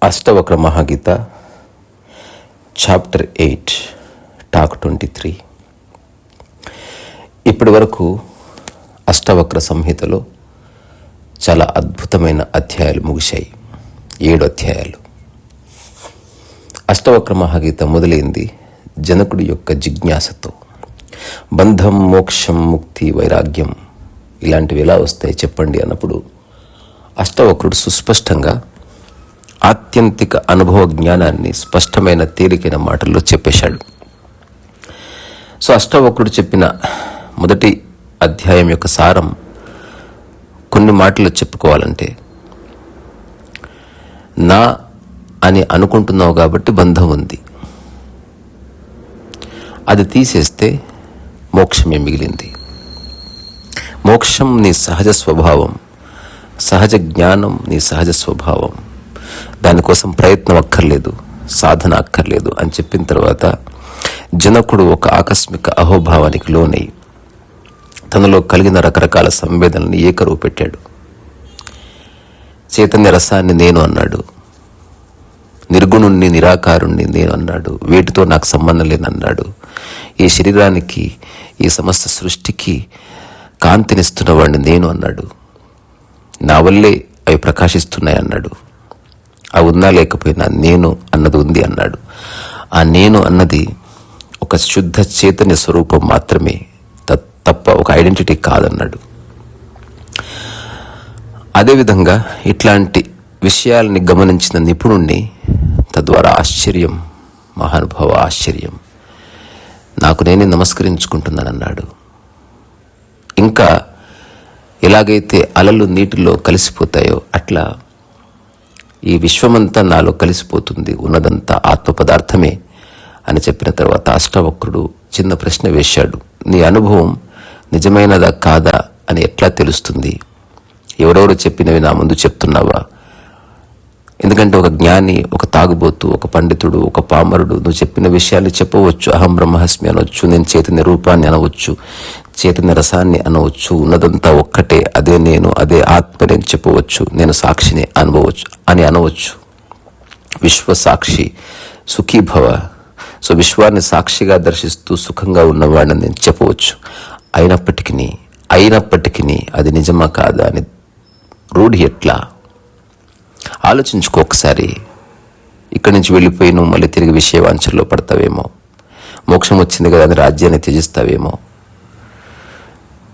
Ashtavakra మహాగీత chapter 8 talk 23. ఇప్పటి వరకు అష్టవక్ర సంహితలో చాలా అద్భుతమైన అధ్యాయాలు ముగిశాయి. 7 అధ్యాయాలు. అష్టవక్ర మహాగీత మొదలైంది జనకుడి యొక్క జిజ్ఞాసతో. బంధం, మోక్షం, ముక్తి, వైరాగ్యం ఇలాంటివి ఎలా వస్తాయి చెప్పండి అన్నప్పుడు అష్టవక్రుడు సుస్పష్టంగా ఆత్యంతిక అనుభవ జ్ఞానాన్ని స్పష్టమైన తేలికైన మాటల్లో చెప్పేశాడు. సో అష్టవక్రుడు చెప్పిన మొదటి అధ్యాయం యొక్క సారం కొన్ని మాటలు చెప్పుకోవాలంటే, నా అని అనుకుంటున్నావు కాబట్టి బంధం ఉంది, అది తీసేస్తే మోక్షమే మిగిలింది. మోక్షం నీ సహజ స్వభావం, సహజ జ్ఞానం నీ సహజ స్వభావం, దానికోసం ప్రయత్నం అక్కర్లేదు, సాధన అక్కర్లేదు అని చెప్పిన తర్వాత జనకుడు ఒక ఆకస్మిక అహోభావానికి లోనై తనలో కలిగిన రకరకాల సంవేదనల్ని ఏకరువు పెట్టాడు. చైతన్య రసాన్ని నేను అన్నాడు, నిర్గుణుణ్ణి నిరాకారుణ్ణి నేను అన్నాడు, వీటితో నాకు సంబంధం లేదన్నాడు, ఈ శరీరానికి ఈ సమస్త సృష్టికి కాంతినిస్తున్న వాడిని నేను అన్నాడు, నా వల్లే అవి ప్రకాశిస్తున్నాయి అన్నాడు, అవి ఉన్నా లేకపోయినా నేను అన్నది ఉంది అన్నాడు. ఆ నేను అన్నది ఒక శుద్ధ చైతన్య స్వరూపం మాత్రమే తప్ప ఒక ఐడెంటిటీ కాదన్నాడు. అదేవిధంగా ఇట్లాంటి విషయాల్ని గమనించిన నిపుణుణ్ణి తద్వారా ఆశ్చర్యం, మహానుభావ ఆశ్చర్యం, నాకు నేనే నమస్కరించుకుంటున్నానన్నాడు. ఇంకా ఎలాగైతే అలలు నీటిలో కలిసిపోతాయో అట్లా ఈ విశ్వమంతా నాలో కలిసిపోతుంది, ఉన్నదంతా ఆత్మ పదార్థమే అని చెప్పిన తర్వాత అష్టవక్రుడు చిన్న ప్రశ్న వేశాడు. నీ అనుభవం నిజమైనదా కాదా అని ఎట్లా తెలుస్తుంది? ఎవరెవరు చెప్పినవి నా ముందు చెప్తున్నావా? ఎందుకంటే ఒక జ్ఞాని, ఒక తాగుబోతు, ఒక పండితుడు, ఒక పామరుడు నువ్వు చెప్పిన విషయాలు చెప్పవచ్చు. అహం బ్రహ్మాస్మి అనవచ్చు, నేను చైతన్య రూపాన్ని అనవచ్చు, చైతన్య రసాన్ని అనవచ్చు, ఉన్నదంతా ఒక్కటే, అదే నేను, అదే ఆత్మ నేను చెప్పవచ్చు, నేను సాక్షిని అనవచ్చు. విశ్వ సాక్షి సుఖీభవ. సో విశ్వాన్ని సాక్షిగా దర్శిస్తూ సుఖంగా ఉన్నవాడిని నేను చెప్పవచ్చు. అయినప్పటికీ అది నిజమా కాదా అని రూఢి ఎట్లా? ఆలోచించుకో ఒకసారి. ఇక్కడి నుంచి వెళ్ళిపోయి నువ్వు మళ్ళీ తిరిగి విషయవాంఛల్లో పడతావేమో, మోక్షం వచ్చింది కదా అని రాజ్యాన్ని త్యజిస్తావేమో.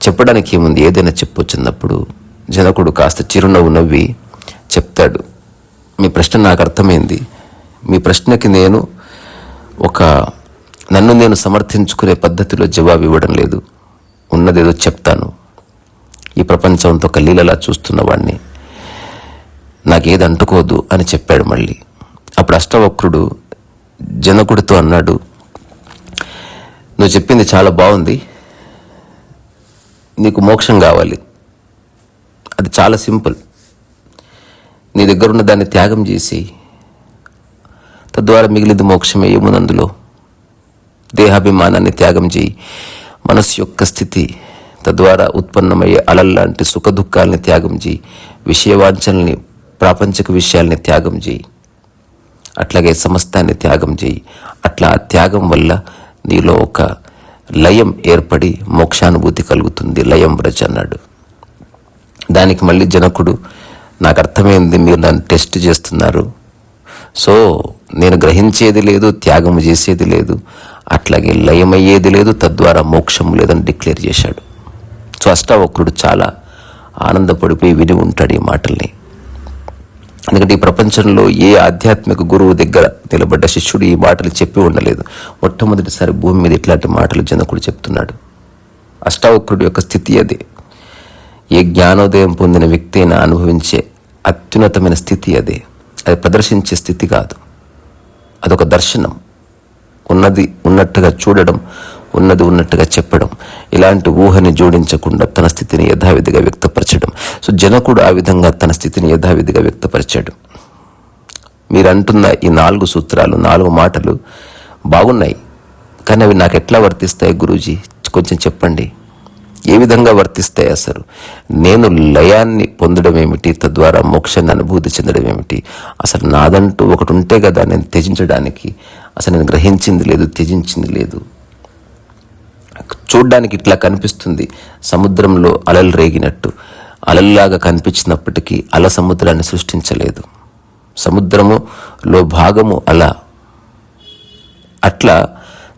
చెప్పడానికి ఏముంది, ఏదైనా చెప్పొచ్చున్నప్పుడు జనకుడు కాస్త చిరునవ్వు నవ్వి చెప్తాడు, మీ ప్రశ్న నాకు అర్థమైంది, మీ ప్రశ్నకి నేను నన్ను నేను సమర్థించుకునే పద్ధతిలో జవాబు ఇవ్వడం లేదు, ఉన్నదేదో చెప్తాను. ఈ ప్రపంచంతో ఒక లీలలా చూస్తున్న వాడిని, నాకేది అంటుకోదు అని చెప్పాడు. మళ్ళీ అప్పుడు అష్టవక్రుడు జనకుడితో అన్నాడు, నువ్వు చెప్పింది చాలా బాగుంది, నీకు మోక్షం కావాలి, అది చాలా సింపుల్. నీ దగ్గరున్న దాన్ని త్యాగం చేసి తద్వారా మిగిలింది మోక్షమే. ఏమునందులో దేహాభిమానాన్ని త్యాగం చేయి, మనస్సు యొక్క స్థితి తద్వారా ఉత్పన్నమయ్యే అలల్లాంటి సుఖ దుఃఖాలని త్యాగం చేయి, విషయవాంఛల్ని, ప్రాపంచిక విషయాల్ని త్యాగం చేయి, అట్లాగే సమస్తాన్ని త్యాగం చేయి. అట్లా ఆ త్యాగం వల్ల నీలో ఒక లయం ఏర్పడి మోక్షానుభూతి కలుగుతుంది, లయం వ్రజ అన్నాడు. దానికి మళ్ళీ జనకుడు, నాకు అర్థమైంది, మీరు నన్ను టెస్ట్ చేస్తున్నారు, సో నేను గ్రహించేది లేదు, త్యాగము చేసేది లేదు, అట్లాగే లయమయ్యేది లేదు, తద్వారా మోక్షము లేదని డిక్లేర్ చేశాడు. సో అష్టావక్రుడు చాలా ఆనందపడిపోయి విని ఉంటాడు ఈ మాటల్ని. ఎందుకంటే ఈ ప్రపంచంలో ఏ ఆధ్యాత్మిక గురువు దగ్గర నిలబడ్డ శిష్యుడు ఈ మాటలు చెప్పి ఉండలేదు. మొట్టమొదటిసారి భూమి మీద ఇట్లాంటి మాటలు జనకుడు చెప్తున్నాడు. అష్టావక్రుడి యొక్క స్థితి అదే. ఏ జ్ఞానోదయం పొందిన వ్యక్తి అయినా అనుభవించే అత్యున్నతమైన స్థితి అదే. అది ప్రదర్శించే స్థితి కాదు, అదొక దర్శనం. ఉన్నది ఉన్నట్టుగా చూడడం, ఉన్నది ఉన్నట్టుగా చెప్పడం, ఇలాంటి ఊహని జోడించకుండా తన స్థితిని యథావిధిగా వ్యక్తపరచడం. సో జనకుడు ఆ విధంగా తన స్థితిని యథావిధిగా వ్యక్తపరిచాడు. మీరు అంటున్న ఈ 4 సూత్రాలు, 4 మాటలు బాగున్నాయి, కానీ అవి నాకు ఎట్లా వర్తిస్తాయి గురూజీ, కొంచెం చెప్పండి. ఏ విధంగా వర్తిస్తాయి అసలు? నేను లయాన్ని పొందడం ఏమిటి, తద్వారా మోక్షాన్ని అనుభూతి చెందడం ఏమిటి? అసలు నాదంటూ ఒకటి ఉంటే కదా నేను త్యజించడానికి. అసలు నేను గ్రహించింది లేదు, త్యజించింది లేదు. చూడ్డానికి ఇట్లా కనిపిస్తుంది, సముద్రంలో అలలు రేగినట్టు. అలల్లాగా కనిపించినప్పటికీ అల సముద్రాన్ని సృష్టించలేదు. సముద్రములో భాగము అల. అట్లా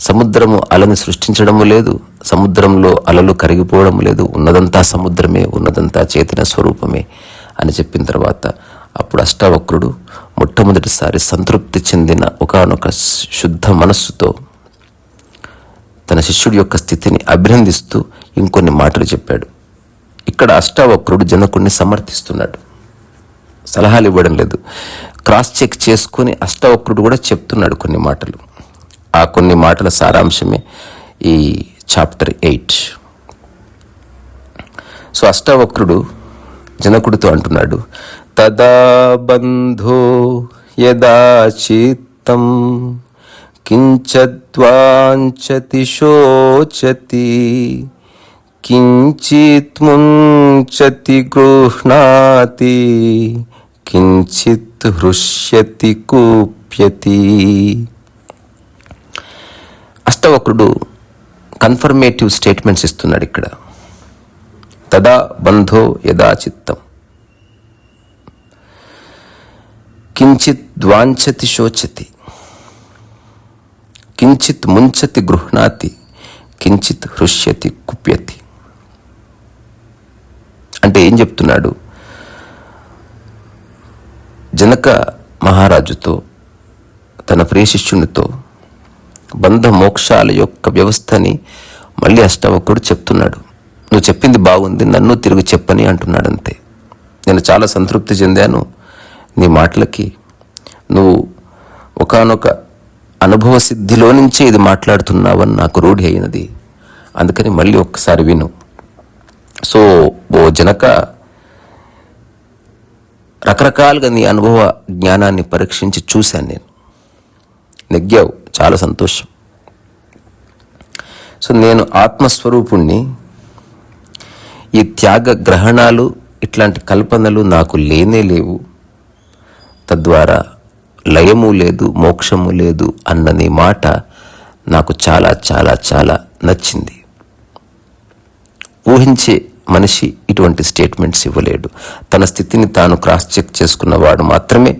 సముద్రము అలని సృష్టించడము లేదు, సముద్రంలో అలలు కరిగిపోవడం లేదు. ఉన్నదంతా సముద్రమే, ఉన్నదంతా చైతన్య స్వరూపమే అని చెప్పిన తర్వాత అప్పుడు అష్టావక్రుడు మొట్టమొదటిసారి సంతృప్తి చెందిన ఒకానొక శుద్ధ మనస్సుతో తన శిష్యుడి యొక్క స్థితిని అభినందిస్తూ ఇంకొన్ని మాటలు చెప్పాడు. ఇక్కడ అష్టావక్రుడు జనకుడిని సమర్థిస్తున్నాడు, సలహాలు ఇవ్వడం లేదు. క్రాస్ చెక్ చేసుకుని అష్టావక్రుడు కూడా చెప్తున్నాడు కొన్ని మాటలు. ఆ కొన్ని మాటల సారాంశమే ఈ చాప్టర్ 8. సో అష్టావక్రుడు జనకుడితో అంటున్నాడు, తదా బంధో యదా చిత్తం కించద్వాంఛతి శోచతి కించిత్ ముంచతి గృహ్ణాతి కించిత్ హృష్యతి కూప్యతి. అష్టవక్రుడు కన్ఫర్మేటివ్ స్టేట్మెంట్స్ ఇస్తున్నాడు ఇక్కడ. తదా బంధో యదా చిత్తం కించిత్ ద్వాంఛతి శోచతి కించిత్ ముంచతి గృహ్ణాతి కించిత్ హృష్యతి కుప్యతి. అంటే ఏం చెప్తున్నాడు? జనక మహారాజుతో, తన ప్రియ శిష్యునితో బంధ మోక్షాల యొక్క వ్యవస్థని మళ్ళీ అష్టావక్రుడు చెప్తున్నాడు. నువ్వు చెప్పింది బాగుంది, నన్ను తిరిగి చెప్పని అంటున్నాడు. అంతే. నేను చాలా సంతృప్తి చెందాను నీ మాటలకి. నువ్వు ఒకానొక అనుభవ సిద్ధిలో నుంచే ఇది మాట్లాడుతున్నావని నాకు రూఢి అయినది. అందుకని మళ్ళీ ఒక్కసారి విను. సో ఓ జనక, రకరకాలుగా నీ అనుభవ జ్ఞానాన్ని పరీక్షించి చూశాను నేను. నెగ్గావు, చాలా సంతోషం. సో నేను ఆత్మస్వరూపుణ్ణి. ఈ త్యాగ గ్రహణాలు, ఇట్లాంటి కల్పనలు నాకు లేనే లేవు. తద్వారా లయము లేదు, మోక్షము లేదు అన్న నీ మాట నాకు చాలా చాలా చాలా నచ్చింది. ఊహించే మనిషి ఇటువంటి స్టేట్మెంట్స్ ఇవ్వలేడు. తన స్థితిని తాను క్రాస్ చెక్ చేసుకున్నవాడు మాత్రమే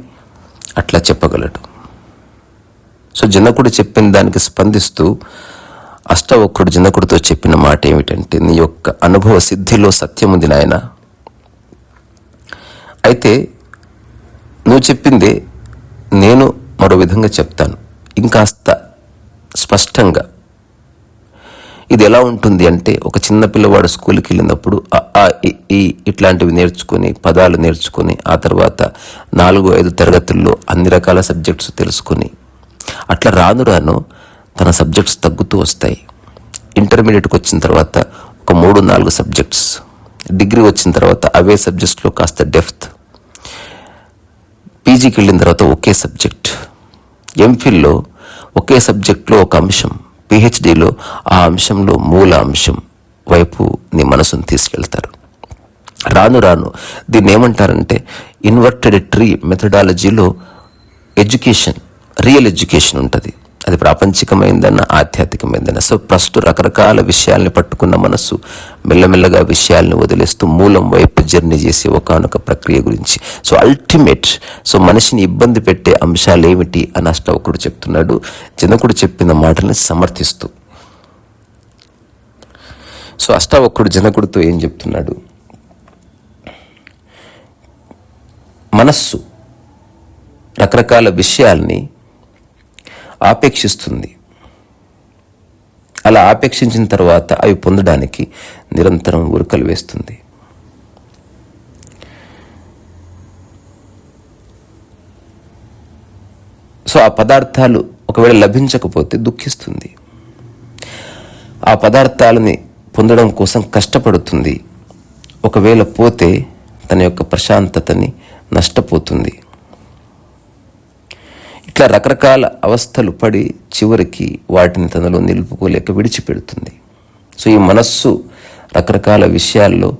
అట్లా చెప్పగలడు. సో జనకుడు చెప్పిన దానికి స్పందిస్తూ అష్టవక్రుడు జనకుడితో చెప్పిన మాట ఏమిటంటే, నీ యొక్క అనుభవ సిద్ధిలో సత్యం ఉంది నాయన. అయితే నువ్వు చెప్పిందే నేను మరో విధంగా చెప్తాను, ఇంకాస్త స్పష్టంగా. ఇది ఎలా ఉంటుంది అంటే, ఒక చిన్న పిల్లవాడు స్కూల్కి వెళ్ళినప్పుడు ఇట్లాంటివి నేర్చుకుని, పదాలు నేర్చుకుని, ఆ తర్వాత 4-5 తరగతుల్లో అన్ని రకాల సబ్జెక్ట్స్ తెలుసుకుని, అట్లా రాను రాను తన సబ్జెక్ట్స్ తగ్గుతూ వస్తాయి. ఇంటర్మీడియట్కి వచ్చిన తర్వాత ఒక 3-4 సబ్జెక్ట్స్, డిగ్రీ వచ్చిన తర్వాత అవే సబ్జెక్ట్స్లో కాస్త డెప్త్, పీజీకి వెళ్ళిన తర్వాత ఒకే సబ్జెక్ట్, ఎంఫిల్లో ఒకే సబ్జెక్ట్లో ఒక అంశం, పిహెచ్డిలో ఆ అంశంలో మూల అంశం వైపు నీ మనసును తీసుకెళ్తారు. రాను రాను దీన్ని ఏమంటారంటే ఇన్వర్టెడ్ ట్రీ మెథడాలజీలో ఎడ్యుకేషన్, రియల్ ఎడ్యుకేషన్ ఉంటుంది. అది ప్రాపంచికమైందన్న, ఆధ్యాత్మికమైందన్న. సో ఫస్ట్ రకరకాల విషయాల్ని పట్టుకున్న మనస్సు మెల్లమెల్లగా విషయాల్ని వదిలేస్తూ మూలం వైపు జర్నీ చేసే ఒకానొక ప్రక్రియ గురించి. సో అల్టిమేట్, సో మనిషిని ఇబ్బంది పెట్టే అంశాలు ఏమిటి అని అష్టావక్రుడు చెప్తున్నాడు, జనకుడు చెప్పిన మాటల్ని సమర్థిస్తూ. సో అష్టావక్రుడు జనకుడితో ఏం చెప్తున్నాడు? మనస్సు రకరకాల విషయాల్ని ఆపేక్షిస్తుంది. అలా ఆపేక్షించిన తర్వాత అవి పొందడానికి నిరంతరం ఉరకలు వేస్తుంది. సో ఆ పదార్థాలు ఒకవేళ లభించకపోతే దుఃఖిస్తుంది. ఆ పదార్థాలని పొందడం కోసం కష్టపడుతుంది. ఒకవేళ పోతే తన యొక్క ప్రశాంతతని నష్టపోతుంది. ఇట్లా రకరకాల అవస్థలు పడి చివరికి వాటిని తనలో నిలుపుకోలేక విడిచిపెడుతుంది. సో ఈ మనస్సు రకరకాల విషయాల్లో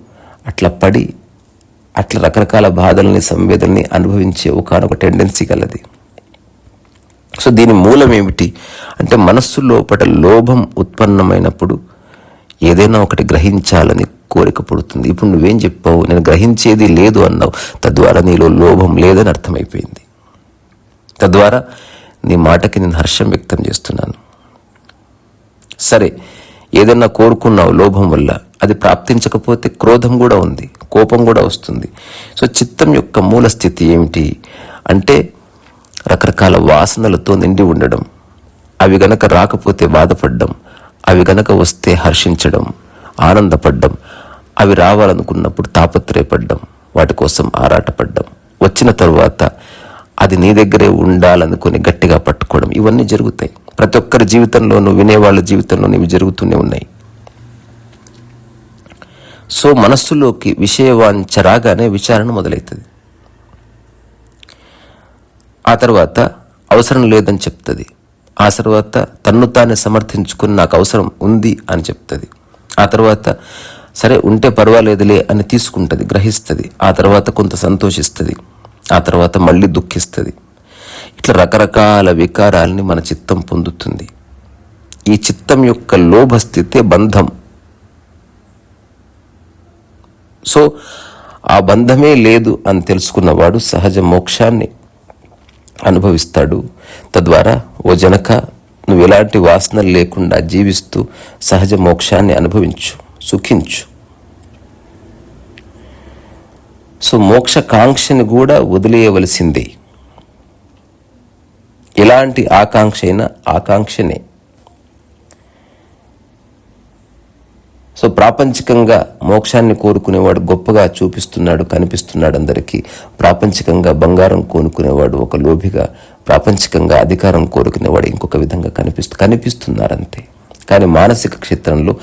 అట్లా పడి అట్లా రకరకాల బాధల్ని సంవేదనని అనుభవించే ఒకనొక టెండెన్సీ కలది. సో దీని మూలం ఏమిటి అంటే మనస్సు లోపల లోభం ఉత్పన్నమైనప్పుడు ఏదైనా ఒకటి గ్రహించాలని కోరిక పుడుతుంది. ఇప్పుడు నువ్వేం చెప్పావు, నేను గ్రహించేది లేదు అన్నావు, తద్వారా నీలో లోభం లేదని అర్థమైపోయింది. తద్వారా నీ మాటకి నేను హర్షం వ్యక్తం చేస్తున్నాను. సరే, ఏదన్నా కోరుకున్నావు లోభం వల్ల, అది ప్రాప్తించకపోతే క్రోధం కూడా ఉంది, కోపం కూడా వస్తుంది. సో చిత్తం యొక్క మూల స్థితి ఏమిటి అంటే రకరకాల వాసనలతో నిండి ఉండడం, అవి గనక రాకపోతే బాధపడ్డం, అవి గనక వస్తే హర్షించడం, ఆనందపడ్డం, అవి రావాలనుకున్నప్పుడు తాపత్రయపడ్డం, వాటి కోసం ఆరాటపడ్డం, వచ్చిన తరువాత అది నీ దగ్గరే ఉండాలనుకుని గట్టిగా పట్టుకోవడం, ఇవన్నీ జరుగుతాయి. ప్రతి ఒక్కరి జీవితంలోనూ, వినేవాళ్ళ జీవితంలోనూ ఇవి జరుగుతూనే ఉన్నాయి. సో మనస్సులోకి విషయవాంఛ రాగానే విచారణ మొదలవుతుంది. ఆ తర్వాత అవసరం లేదని చెప్తుంది. ఆ తర్వాత తన్ను తానే సమర్థించుకుని నాకు అవసరం ఉంది అని చెప్తుంది. ఆ తర్వాత సరే ఉంటే పర్వాలేదులే అని తీసుకుంటుంది, గ్రహిస్తుంది. ఆ తర్వాత కొంత సంతోషిస్తుంది, ఆ తర్వాత మళ్ళీ దుఃఖిస్తుంది. ఇట్లా రకరకాల వికారాలని మన చిత్తం పొందుతుంది. ఈ చిత్తం యొక్క లోభస్థితే బంధం. సో ఆ బంధమే లేదు అని తెలుసుకున్నవాడు సహజ మోక్షాన్ని అనుభవిస్తాడు. తద్వారా ఓ జనక, నువ్వు ఎలాంటి వాసనలు లేకుండా జీవిస్తూ సహజ మోక్షాన్ని అనుభవించు, సుఖించు. సో మోక్షకాంక్షని కూడా వదిలేయవలసిందే. ఎలాంటి ఆకాంక్ష అయినా ఆకాంక్షనే. సో ప్రాపంచికంగా మోక్షాన్ని కోరుకునేవాడు గొప్పగా చూపిస్తున్నాడు, కనిపిస్తున్నాడు అందరికీ. ప్రాపంచికంగా బంగారం కోరుకునేవాడు ఒక లోభిగా, ప్రాపంచికంగా అధికారం కోరుకునేవాడు ఇంకొక విధంగా కనిపిస్తున్నారంతే. కానీ మానసిక క్షేత్రంలో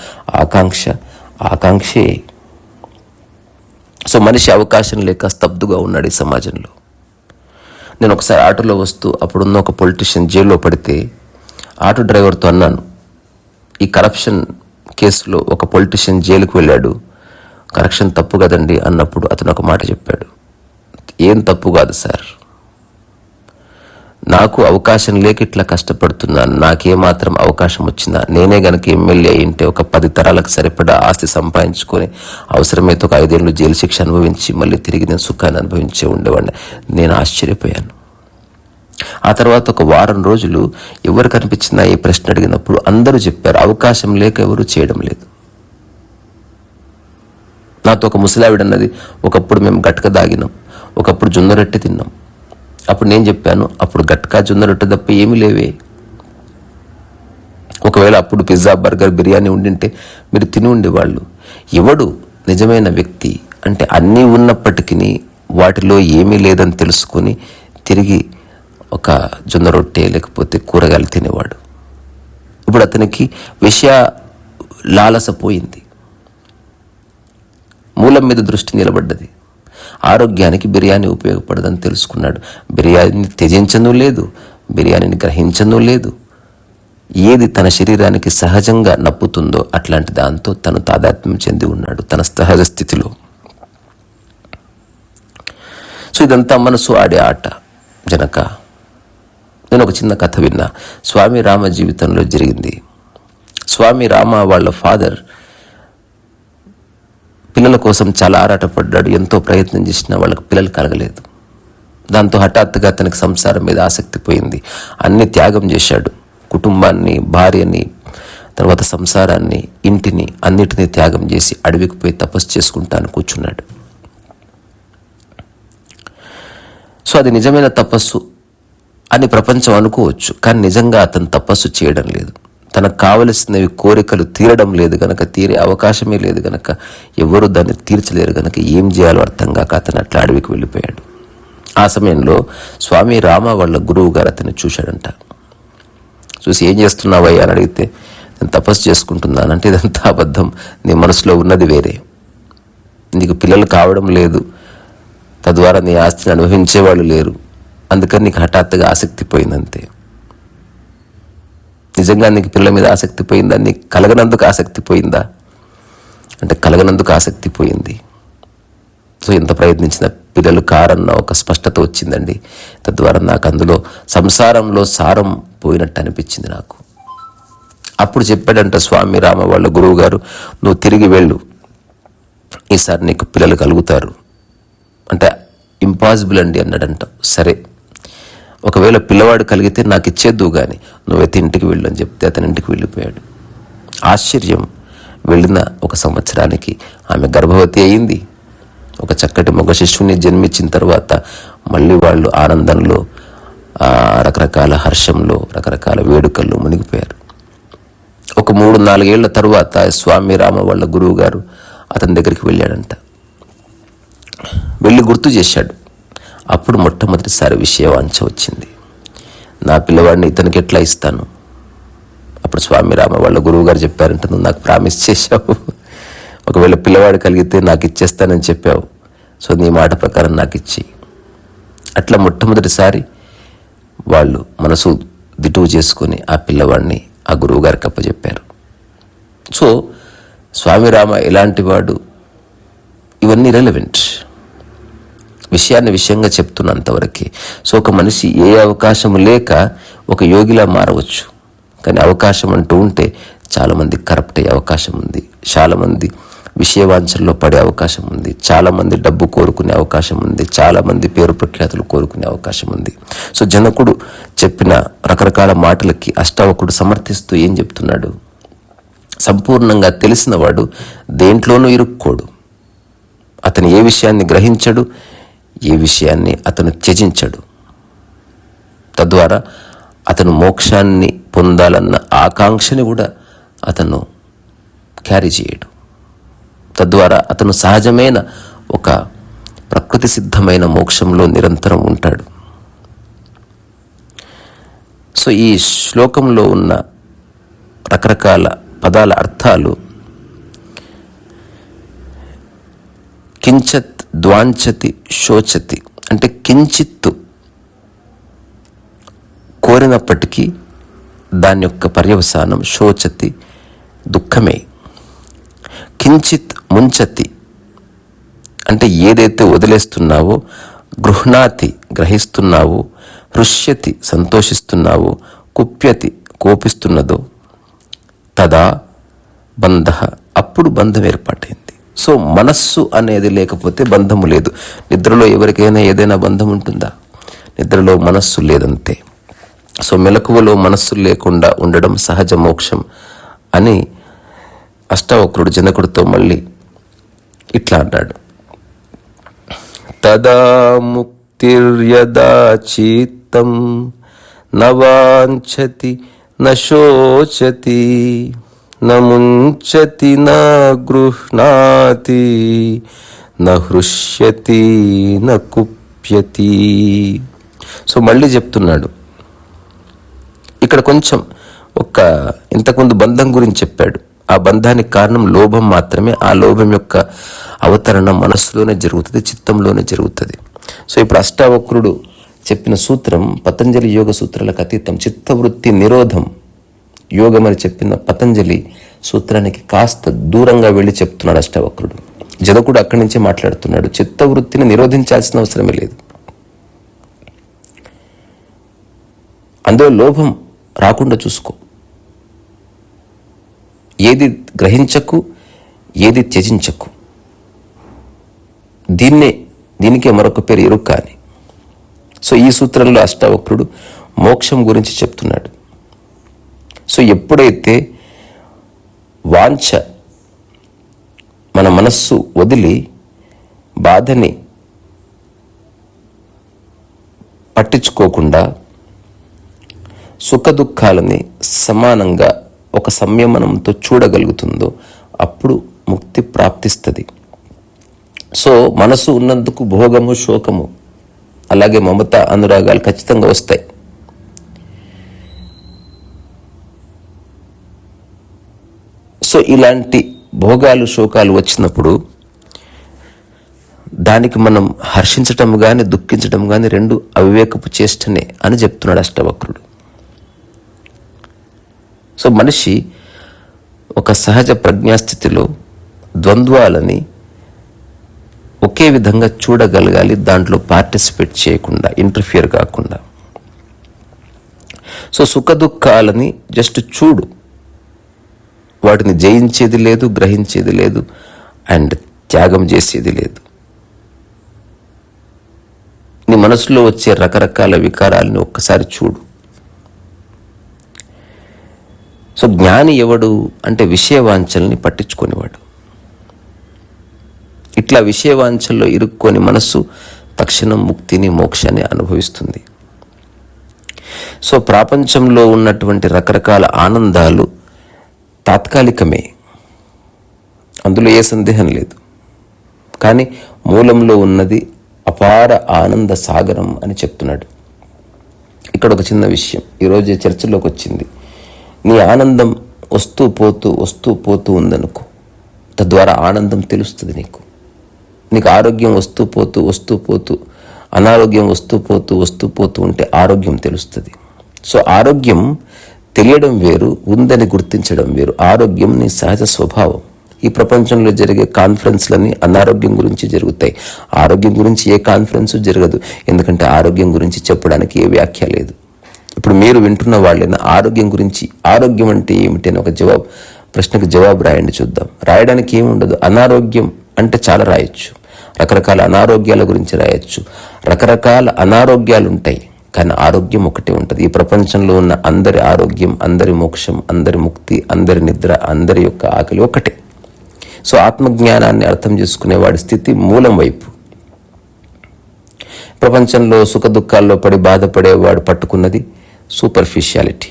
ఆకాంక్షే. సో మనిషి అవకాశం లేక స్తబ్దుగా ఉన్నాడు ఈ సమాజంలో. నేను ఒకసారి ఆటోలో వస్తూ అప్పుడున్న ఒక పొలిటీషియన్ జైల్లో పడితే ఆటో డ్రైవర్తో అన్నాను, ఈ కరప్షన్ కేసులో ఒక పొలిటీషియన్ జైలుకు వెళ్ళాడు, కరప్షన్ తప్పు కదండి అన్నప్పుడు అతను ఒక మాట చెప్పాడు, ఏం తప్పు కాదు సార్, నాకు అవకాశం లేక ఇట్లా కష్టపడుతున్నాను, నాకేమాత్రం అవకాశం వచ్చిందా, నేనే గనక ఎమ్మెల్యే అయింటే ఒక 10 తరాలకు సరిపడా ఆస్తి సంపాదించుకొని అవసరమైతే ఒక 5 ఏళ్ళు జైలు శిక్ష అనుభవించి మళ్ళీ తిరిగి నేను సుఖాన్ని అనుభవించే ఉండేవాడిని. నేను ఆశ్చర్యపోయాను. ఆ తర్వాత ఒక వారం రోజులు ఎవరు కనిపించినా ఈ ప్రశ్న అడిగినప్పుడు అందరూ చెప్పారు, అవకాశం లేక ఎవరు చేయడం లేదు. నాతో ఒక ముసలావిడన్నది, ఒకప్పుడు మేము గట్క దాగినాం, ఒకప్పుడు జొన్న రొట్టె తిన్నాం. అప్పుడు నేను చెప్పాను, అప్పుడు గట్కా జొన్న రొట్టె తప్ప ఏమీ లేవే. ఒకవేళ అప్పుడు పిజ్జా, బర్గర్, బిర్యానీ ఉండింటే మీరు తిని ఉండేవాళ్ళు. ఎవడు నిజమైన వ్యక్తి అంటే అన్నీ ఉన్నప్పటికీ వాటిలో ఏమీ లేదని తెలుసుకొని తిరిగి ఒక జొన్న రొట్టె లేకపోతే కూరగాయలు తినేవాడు. ఇప్పుడు అతనికి విషయ లాలస పోయింది, మూలం మీద దృష్టి నిలబడ్డది. ఆరోగ్యానికి బిర్యానీ ఉపయోగపడదని తెలుసుకున్నాడు. బిర్యానీని త్యజించను లేదు, బిర్యానీని గ్రహించను లేదు. ఏది తన శరీరానికి సహజంగా నప్పుతుందో అట్లాంటి దాంతో తను తాదాత్మ్యం చెంది ఉన్నాడు తన సహజ స్థితిలో. సో ఇదంతా మనసు ఆడే ఆట. జనక, నేను ఒక చిన్న కథ విన్నా, స్వామి రామ జీవితంలో జరిగింది. స్వామి రామ వాళ్ళ ఫాదర్ పిల్లల కోసం చాలా ఆరాటపడ్డాడు, ఎంతో ప్రయత్నం చేసినా వాళ్ళకి పిల్లలు కలగలేదు. దాంతో హఠాత్తుగా అతనికి సంసారం మీద ఆసక్తి పోయింది. అన్ని త్యాగం చేశాడు, కుటుంబాన్ని, భార్యని, తర్వాత సంసారాన్ని, ఇంటిని, అన్నిటినీ త్యాగం చేసి అడవికి పోయి తపస్సు చేసుకుంటాను కూర్చున్నాడు. సో అది నిజమైన తపస్సు అని ప్రపంచం అనుకోవచ్చు, కానీ నిజంగా అతను తపస్సు చేయడం లేదు. తనకు కావలసినవి కోరికలు తీరడం లేదు గనక, తీరే అవకాశమే లేదు గనక, ఎవరు దాన్ని తీర్చలేరు గనక ఏం చేయాలో అర్థం కాక అతను అట్లా అడవికి వెళ్ళిపోయాడు. ఆ సమయంలో స్వామి రామ వాళ్ళ గురువు గారు అతన్ని చూశాడంట. చూసి, ఏం చేస్తున్నావయ్యా అని అడిగితే, నేను తపస్సు చేసుకుంటున్నానంటే, ఇదంతా అబద్ధం, నీ మనసులో ఉన్నది వేరే, నీకు పిల్లలు కావడం లేదు, తద్వారా నీ ఆస్తిని అనుభవించేవాళ్ళు లేరు, అందుకని నీకు హఠాత్తుగా ఆసక్తి పోయిందంతే. నిజంగా నీకు పిల్లల మీద ఆసక్తి పోయిందా, నీకు కలగనందుకు ఆసక్తి పోయిందా అంటే కలగనందుకు ఆసక్తి పోయింది. సో ఎంత ప్రయత్నించిన పిల్లలు కారన్న ఒక స్పష్టత వచ్చిందండి. తద్వారా నాకు అందులో సంసారంలో సారం పోయినట్టు అనిపించింది నాకు. అప్పుడు చెప్పాడంట స్వామి రామ వాళ్ళ గురువు గారు, నువ్వు తిరిగి వెళ్ళు, ఈసారి నీకు పిల్లలు కలుగుతారు అంటే ఇంపాసిబుల్ అండి అన్నాడంట. సరే, ఒకవేళ పిల్లవాడు కలిగితే నాకు ఇచ్చేద్దు కానీ నువ్వైతే ఇంటికి వెళ్ళు అని చెప్తే అతని ఇంటికి వెళ్ళిపోయాడు. ఆశ్చర్యం, వెళ్ళిన 1 సంవత్సరానికి ఆమె గర్భవతి అయింది. ఒక చక్కటి మగ శిశువుని జన్మించిన తర్వాత మళ్ళీ వాళ్ళు ఆనందంలో, రకరకాల హర్షంలో, రకరకాల వేడుకల్లో మునిగిపోయారు. ఒక 3-4 ఏళ్ల తరువాత స్వామి రామ వాళ్ళ గురువు గారు అతని దగ్గరికి వెళ్ళాడంట. వెళ్ళి గుర్తు చేశాడు. అప్పుడు మొట్టమొదటిసారి విషయవాంఛ వచ్చింది. నా పిల్లవాడిని ఇతనికి ఎట్లా ఇస్తాను? అప్పుడు స్వామి రామ వాళ్ళ గురువు గారు చెప్పారంట, నువ్వు నాకు ప్రామిస్ చేశావు, ఒకవేళ పిల్లవాడు కలిగితే నాకు ఇచ్చేస్తానని చెప్పావు, సో నీ మాట ప్రకారం నాకు ఇచ్చి. అట్లా మొట్టమొదటిసారి వాళ్ళు మనసు దిటువు చేసుకొని ఆ పిల్లవాడిని ఆ గురువు గారికి అప్పచెప్పారు. సో స్వామి రామ ఎలాంటి వాడు, ఇవన్నీ రెలవెంట్, విషయాన్ని విషయంగా చెప్తున్నంతవరకే. సో ఒక మనిషి ఏ అవకాశం లేక ఒక యోగిలా మారవచ్చు, కానీ అవకాశం అంటూ ఉంటే చాలామంది కరప్ట్ అయ్యే అవకాశం ఉంది, చాలామంది విషయవాంఛల్లో పడే అవకాశం ఉంది, చాలామంది డబ్బు కోరుకునే అవకాశం ఉంది, చాలామంది పేరు ప్రఖ్యాతులు కోరుకునే అవకాశం ఉంది. సో జనకుడు చెప్పిన రకరకాల మాటలకి అష్టావకుడు సమర్థిస్తూ ఏం చెప్తున్నాడు? సంపూర్ణంగా తెలిసినవాడు దేంట్లోనూ ఇరుక్కోడు. అతను ఏ విషయాన్ని గ్రహించడు, ఏ విషయాన్ని అతను త్యజించడు. తద్వారా అతను మోక్షాన్ని పొందాలన్న ఆకాంక్షని కూడా అతను క్యారీ చేయడు. తద్వారా అతను సహజమైన ఒక ప్రకృతి సిద్ధమైన మోక్షంలో నిరంతరం ఉంటాడు. సో ఈ శ్లోకంలో ఉన్న రకరకాల పదాల అర్థాలు కించత్ ద్వాంచతి శోచతి అంటే కించిత్తు కోరినప్పటికీ దాని యొక్క పర్యవసానం శోచతి దుఃఖమే. కించిత్ ముంచతి అంటే ఏదైతే వదిలేస్తున్నావో, గృహ్ణాతి గ్రహిస్తున్నావో, హృష్యతి సంతోషిస్తున్నావో, కుప్యతి కోపిస్తున్నదో, తదా బంధ అప్పుడు బంధం ఏర్పాటైంది. సో మనస్సు అనేది లేకపోతే బంధము లేదు. నిద్రలో ఎవరికైనా ఏదైనా బంధం ఉంటుందా? నిద్రలో మనస్సు లేదంతే. సో మెలకువలో మనస్సు లేకుండా ఉండడం సహజ మోక్షం అని అష్టావక్రుడు జనకుడితో మళ్ళీ ఇట్లా అన్నాడు. తదా ముక్తిర్యదా చిత్తం నవాంఛతి నశోచతి నముంచతి న గృహ్ణాతి నహృష్యతి నకుప్యతి. సో మళ్ళీ చెప్తున్నాడు ఇక్కడ కొంచెం ఇంతకుముందు బంధం గురించి చెప్పాడు. ఆ బంధానికి కారణం లోభం మాత్రమే. ఆ లోభం యొక్క అవతరణ మనస్సులోనే జరుగుతుంది, చిత్తంలోనే జరుగుతుంది. సో ఇప్పుడు అష్టావక్రుడు చెప్పిన సూత్రం పతంజలి యోగ సూత్రాలకు అతీతం. చిత్తవృత్తి నిరోధం యోగం అని చెప్పిన పతంజలి సూత్రానికి కాస్త దూరంగా వెళ్ళి చెప్తున్నాడు అష్టావక్రుడు. జనకుడు అక్కడి నుంచే మాట్లాడుతున్నాడు. చిత్తవృత్తిని నిరోధించాల్సిన అవసరమే లేదు. అందులో లోభం రాకుండా చూసుకో. ఏది గ్రహించకు, ఏది త్యజించకు. దీనికే మరొక పేరు ఎరుక అని. సో ఈ సూత్రంలో అష్టావక్రుడు మోక్షం గురించి చెప్తున్నాడు. సో ఎప్పుడైతే వాంఛ మన మనస్సు వదిలి బాధని పట్టించుకోకుండా సుఖ దుఃఖాలని సమానంగా ఒక సంయమనంతో చూడగలుగుతుందో అప్పుడు ముక్తి ప్రాప్తిస్తుంది. సో మనసు ఉన్నందుకు భోగము, శోకము, అలాగే మమత, అనురాగాలు ఖచ్చితంగా వస్తాయి. సో ఇలాంటి భోగాలు, శోకాలు వచ్చినప్పుడు దానికి మనం హర్షించటం కానీ దుఃఖించటం కానీ రెండు అవివేకపు చేష్టనే అని చెప్తున్నాడు అష్టవక్రుడు. సో మనిషి ఒక సహజ ప్రజ్ఞాస్థితిలో ద్వంద్వాలని ఒకే విధంగా చూడగలగాలి, దాంట్లో పార్టిసిపేట్ చేయకుండా, ఇంటర్ఫియర్ కాకుండా. సో సుఖ దుఃఖాలని జస్ట్ చూడు, వాటిని జయించేది లేదు, గ్రహించేది లేదు, అండ్ త్యాగం చేసేది లేదు. నీ మనసులో వచ్చే రకరకాల వికారాలని ఒక్కసారి చూడు. సో జ్ఞాని ఎవడు అంటే విషయవాంఛల్ని పట్టించుకునేవాడు. ఇట్లా విషయవాంఛల్లో ఇరుక్కొని మనస్సు తక్షణం ముక్తిని, మోక్షాన్ని అనుభవిస్తుంది. సో ప్రపంచంలో ఉన్నటువంటి రకరకాల ఆనందాలు తాత్కాలికమే, అందులో ఏ సందేహం లేదు. కానీ మూలంలో ఉన్నది అపార ఆనంద సాగరం అని చెప్తున్నాడు. ఇక్కడ ఒక చిన్న విషయం ఈరోజు చర్చలోకి వచ్చింది. నీ ఆనందం వస్తూ పోతూ ఉందనుకో, తద్వారా ఆనందం తెలుస్తుంది నీకు. నీకు ఆరోగ్యం వస్తూ పోతూ అనారోగ్యం వస్తూ పోతూ ఉంటే ఆరోగ్యం తెలుస్తుంది. సో ఆరోగ్యం తెలియడం వేరు, ఉందని గుర్తించడం వేరు. ఆరోగ్యం నీ సహజ స్వభావం. ఈ ప్రపంచంలో జరిగే కాన్ఫరెన్స్లన్నీ అనారోగ్యం గురించి జరుగుతాయి. ఆరోగ్యం గురించి ఏ కాన్ఫరెన్సు జరగదు, ఎందుకంటే ఆరోగ్యం గురించి చెప్పడానికి ఏ వ్యాఖ్య లేదు. ఇప్పుడు మీరు వింటున్న వాళ్ళైనా ఆరోగ్యం గురించి, ఆరోగ్యం అంటే ఏమిటి అని ఒక ప్రశ్నకు జవాబు రాయండి చూద్దాం. రాయడానికి ఏముండదు. అనారోగ్యం అంటే చాలా రాయొచ్చు, రకరకాల అనారోగ్యాల గురించి రాయొచ్చు. రకరకాల అనారోగ్యాలు ఉంటాయి, కానీ ఆరోగ్యం ఒకటే ఉంటుంది. ఈ ప్రపంచంలో ఉన్న అందరి ఆరోగ్యం, అందరి మోక్షం, అందరి ముక్తి, అందరి నిద్ర, అందరి యొక్క ఆకలి ఒకటే. సో ఆత్మజ్ఞానాన్ని అర్థం చేసుకునే వాడి స్థితి మూలం వైపు. ప్రపంచంలో సుఖ దుఃఖాల్లో పడి బాధపడేవాడు పట్టుకున్నది సూపర్ఫిషియాలిటీ.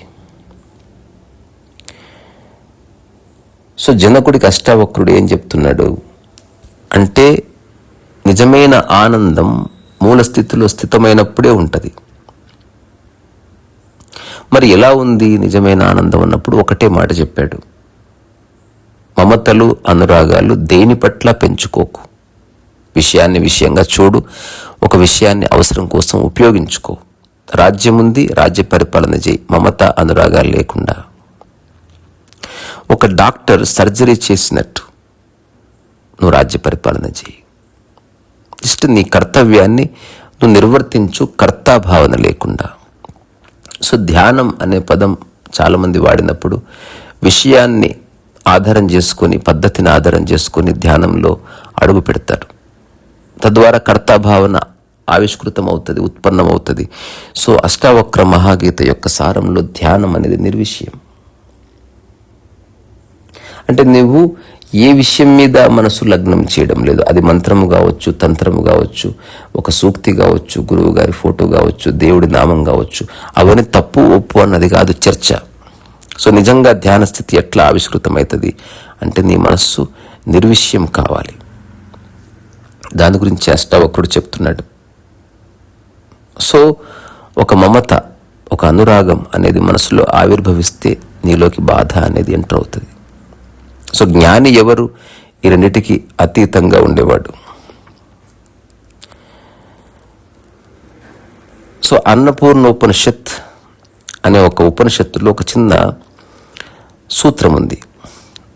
సో జనకుడికి అష్టావక్రుడు ఏం చెప్తున్నాడు అంటే, నిజమైన ఆనందం మూల స్థితిలో స్థితమైనప్పుడే ఉంటుంది. మరి ఎలా ఉంది నిజమైన ఆనందం అన్నప్పుడు ఒకటే మాట చెప్పాడు, మమతలు అనురాగాలు దేని పట్ల పెంచుకోకు. విషయాన్ని విషయంగా చూడు, ఒక విషయాన్ని అవసరం కోసం ఉపయోగించుకో. రాజ్యం ఉంది, రాజ్య పరిపాలన చేయి, మమత అనురాగాలు లేకుండా. ఒక డాక్టర్ సర్జరీ చేసినట్టు నువ్వు రాజ్య పరిపాలన చేయి. జస్ట్ నీ కర్తవ్యాన్ని నువ్వు నిర్వర్తించు, కర్తాభావన లేకుండా. సో ధ్యానం అనే పదం చాలామంది వాడినప్పుడు విషయాన్ని ఆధారం చేసుకొని, పద్ధతిని ఆధారం చేసుకొని ధ్యానంలో అడుగు పెడతారు. తద్వారా కర్తాభావన ఆవిష్కృతం అవుతుంది, ఉత్పన్నమవుతుంది. సో అష్టావక్ర మహాగీత యొక్క సారంలో ధ్యానం అనేది నిర్విషయం. అంటే నువ్వు ఏ విషయం మీద మనసు లగ్నం చేయడం లేదు. అది మంత్రము కావచ్చు, తంత్రము కావచ్చు, ఒక సూక్తి కావచ్చు, గురువు గారి ఫోటో కావచ్చు, దేవుడి నామం కావచ్చు. అవన్నీ తప్పు ఒప్పు అన్నది కాదు చర్చ. సో నిజంగా ధ్యాన స్థితి ఎట్లా ఆవిష్కృతమవుతుంది అంటే నీ మనస్సు నిర్విషయం కావాలి. దాని గురించి అష్టావక్రుడు చెప్తున్నాడు. సో ఒక మమత, ఒక అనురాగం అనేది మనసులో ఆవిర్భవిస్తే నీలోకి బాధ అనేది ఎంటర్ అవుతుంది. సో జ్ఞాని ఎవరు? ఈ రెండిటికి అతీతంగా ఉండేవాడు. సో అన్నపూర్ణోపనిషత్ అనే ఒక ఉపనిషత్తులో ఒక చిన్న సూత్రం ఉంది.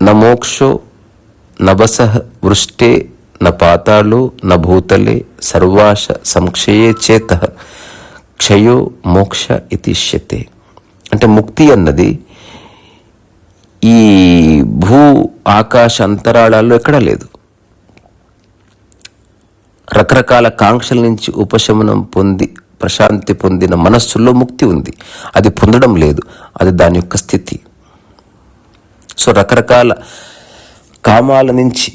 న మోక్షో నభసః వృష్టే న పాతాళో న భూతలే సర్వాశ సంక్షయే చేతః క్షయో మోక్ష ఇతిష్యతే. అంటే ముక్తి అన్నది ఈ భూ ఆకాశ అంతరాళాల్లో ఎక్కడా లేదు. రకరకాల కాంక్షల నుంచి ఉపశమనం పొంది ప్రశాంతి పొందిన మనస్సులో ముక్తి ఉంది. అది పొందడం లేదు, అది దాని యొక్క స్థితి. సో రకరకాల కామాల నుంచి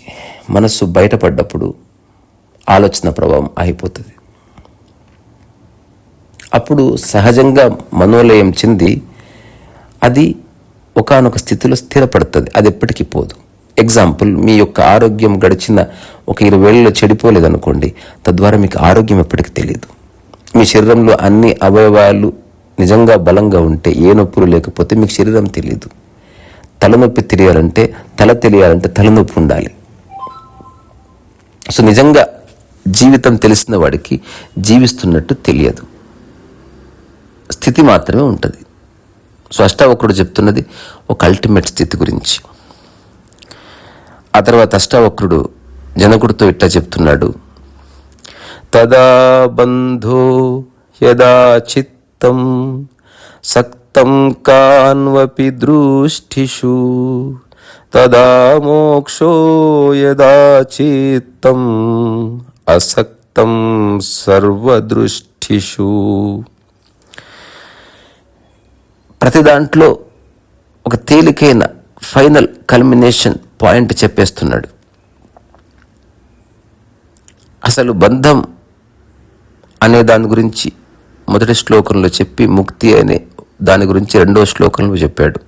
మనస్సు బయటపడ్డప్పుడు ఆలోచన ప్రభావం ఆగిపోతుంది. అప్పుడు సహజంగా మనోలయం చెంది అది ఒకానొక స్థితిలో స్థిరపడుతుంది. అది ఎప్పటికీ పోదు. ఎగ్జాంపుల్, మీ యొక్క ఆరోగ్యం గడిచిన ఒక 20 ఏళ్ళలో చెడిపోలేదనుకోండి, తద్వారా మీకు ఆరోగ్యం ఎప్పటికీ తెలియదు. మీ శరీరంలో అన్ని అవయవాలు నిజంగా బలంగా ఉంటే, ఏ నొప్పులు లేకపోతే మీకు శరీరం తెలియదు. తలనొప్పి తెలియాలంటే, తల తెలియాలంటే తలనొప్పి ఉండాలి. సో నిజంగా జీవితం తెలిసిన వాడికి జీవిస్తున్నట్టు తెలియదు, స్థితి మాత్రమే ఉంటుంది. సో అష్టావక్రుడు చెప్తున్నది ఒక అల్టిమేట్ స్థితి గురించి. ఆ తర్వాత అష్టావక్రుడు జనకుడితో ఇట్లా చెప్తున్నాడు, తదా బంధో యదా చిత్తం సక్తం కాన్వపి దృష్టిషు తదా మోక్షో యదా చిత్తం అసక్తం సర్వదృష్టిషు. ప్రతి దాంట్లో ఒక తేలికైన ఫైనల్ కల్మినేషన్ పాయింట్ చెప్పేస్తున్నాడు. అసలు బంధం అనే దాని గురించి మొదటి శ్లోకంలో చెప్పి ముక్తి అనే దాని గురించి రెండవ శ్లోకంలో చెప్పాడు.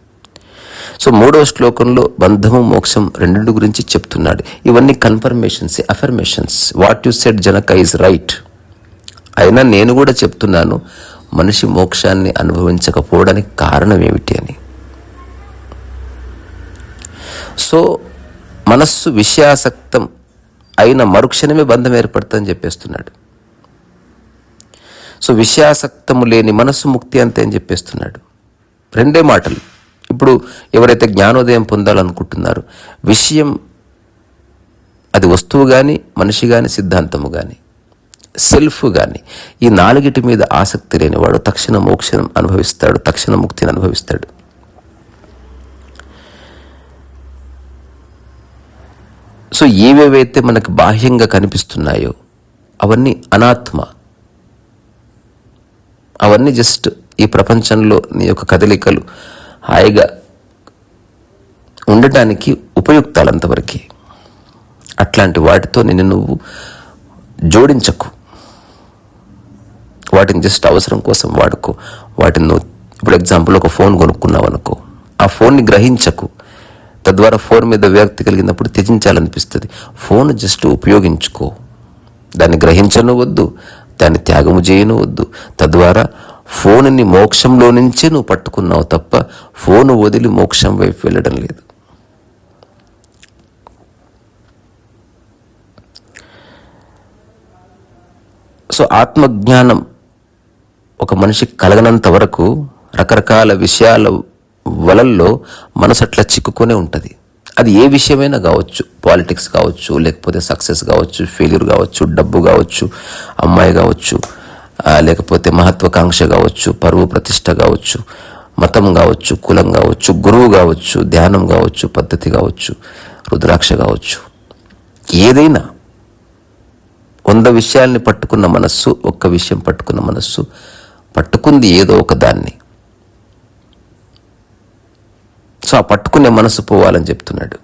సో మూడవ శ్లోకంలో బంధము మోక్షం రెండింటి గురించి చెప్తున్నాడు. ఇవన్నీ confirmations, affirmations. What you said Janaka is right. అయినా నేను కూడా చెప్తున్నాను, మనిషి మోక్షాన్ని అనుభవించకపోవడానికి కారణం ఏమిటి అని. సో మనస్సు విషయాసక్తం అయిన మరుక్షణమే బంధం ఏర్పడుతుందని చెప్పేస్తున్నాడు. సో విషయాసక్తము లేని మనస్సు ముక్తి అంతే అని చెప్పేస్తున్నాడు. రెండే మాటలు. ఇప్పుడు ఎవరైతే జ్ఞానోదయం పొందాలనుకుంటున్నారో, విషయం అది వస్తువు కానీ, మనిషి కానీ, సిద్ధాంతము కానీ, సెల్ఫ్ కానీ, ఈ నాలుగిటి మీద ఆసక్తి లేనివాడు తక్షణ మోక్షం అనుభవిస్తాడు, తక్షణ ముక్తిని అనుభవిస్తాడు. సో ఏవేవైతే మనకు బాహ్యంగా కనిపిస్తున్నాయో అవన్నీ అనాత్మ. అవన్నీ జస్ట్ ఈ ప్రపంచంలో నీ యొక్క కదలికలు హాయిగా ఉండటానికి ఉపయుక్తాలు అంతవరకు. అట్లాంటి వాటితో నిన్ను నువ్వు జోడించకు. వాటిని జస్ట్ అవసరం కోసం వాడుకో. వాటిని నువ్వు ఇప్పుడు ఎగ్జాంపుల్ ఒక ఫోన్ కొనుక్కున్నావు అనుకో, ఆ ఫోన్ని గ్రహించకు. తద్వారా ఫోన్ మీద విరక్తి కలిగినప్పుడు త్యజించాలనిపిస్తుంది. Phone just ఉపయోగించుకో. దాన్ని గ్రహించను వద్దు, దాన్ని త్యాగము చేయను వద్దు. తద్వారా ఫోన్ని మోక్షంలో నుంచే నువ్వు పట్టుకున్నావు తప్ప ఫోను వదిలి మోక్షం వైపు వెళ్ళడం లేదు. సో ఆత్మజ్ఞానం ఒక మనిషికి కలగనంత వరకు రకరకాల విషయాల వలల్లో మనసు అట్లా చిక్కుకొనే ఉంటుంది. అది ఏ విషయమైనా కావచ్చు, పాలిటిక్స్ కావచ్చు, లేకపోతే సక్సెస్ కావచ్చు, ఫెయిల్యూర్ కావచ్చు, డబ్బు కావచ్చు, అమ్మాయి కావచ్చు, లేకపోతే మహత్వాకాంక్ష కావచ్చు, పరువు ప్రతిష్ట కావచ్చు, మతం కావచ్చు, కులం కావచ్చు, గురువు కావచ్చు, ధ్యానం కావచ్చు, పద్ధతి కావచ్చు, రుద్రాక్ష కావచ్చు, ఏదైనా 100 విషయాల్ని పట్టుకున్న మనస్సు, ఒక్క విషయం పట్టుకున్న మనస్సు పట్టుకుంది ఏదో ఒక దాన్ని. సో ఆ పట్టుకునే మనసు పోవాలని చెప్తున్నాడు.